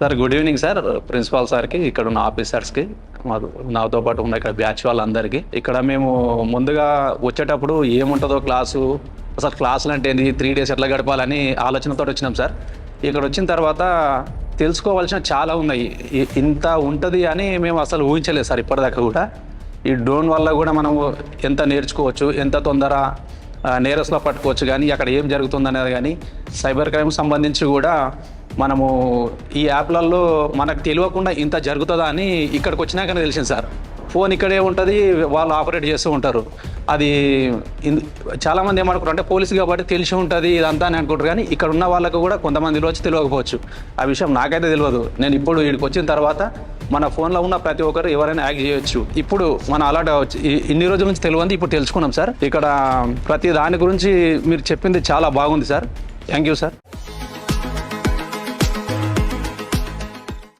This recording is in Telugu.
Sir good evening sir. Principal సార్కి, ఇక్కడ ఉన్న ఆఫీసర్స్కి, నాతో పాటు ఉన్న ఇక్కడ బ్యాచ్ వాళ్ళందరికీ. ఇక్కడ మేము ముందుగా వచ్చేటప్పుడు ఏముంటుందో క్లాసు, అసలు క్లాసులు అంటే ఏంది, 3 days ఎట్లా గడపాలని ఆలోచనతో వచ్చినాం సార్. ఇక్కడ వచ్చిన తర్వాత తెలుసుకోవాల్సిన చాలా ఉన్నాయి. ఇంత ఉంటుంది అని మేము అసలు ఊహించలేదు సార్ ఇప్పటిదాకా కూడా. ఈ డ్రోన్ వల్ల కూడా మనము ఎంత నేర్చుకోవచ్చు, ఎంత తొందర నేరస్లో పట్టుకోవచ్చు, కానీ అక్కడ ఏం జరుగుతుందనేది కానీ సైబర్ క్రైమ్ సంబంధించి కూడా మనము ఈ యాప్లలో మనకు తెలియకుండా ఇంత జరుగుతుందా అని ఇక్కడికి వచ్చినాకనే తెలిసింది సార్. ఫోన్ ఇక్కడే ఉంటుంది, వాళ్ళు ఆపరేట్ చేస్తూ ఉంటారు. అది చాలామంది ఏమనుకుంటారు అంటే పోలీసు కాబట్టి తెలిసి ఉంటుంది ఇదంతా అని అనుకుంటారు, కానీ ఇక్కడ ఉన్న వాళ్ళకు కూడా కొంతమందిలో వచ్చి తెలియకపోవచ్చు. ఆ విషయం నాకైతే తెలియదు. నేను ఇప్పుడు ఇక్కడికి వచ్చిన తర్వాత మన ఫోన్లో ఉన్న ప్రతి ఒక్కరు ఎవరైనా యాక్ట్ చేయొచ్చు. ఇప్పుడు మన అలర్ట్ అవ్వచ్చు. ఇన్ని రోజుల నుంచి తెలియదు, ఇప్పుడు తెలుసుకున్నాం సార్. ఇక్కడ ప్రతి దాని గురించి మీరు చెప్పింది చాలా బాగుంది సార్. Thank you sir.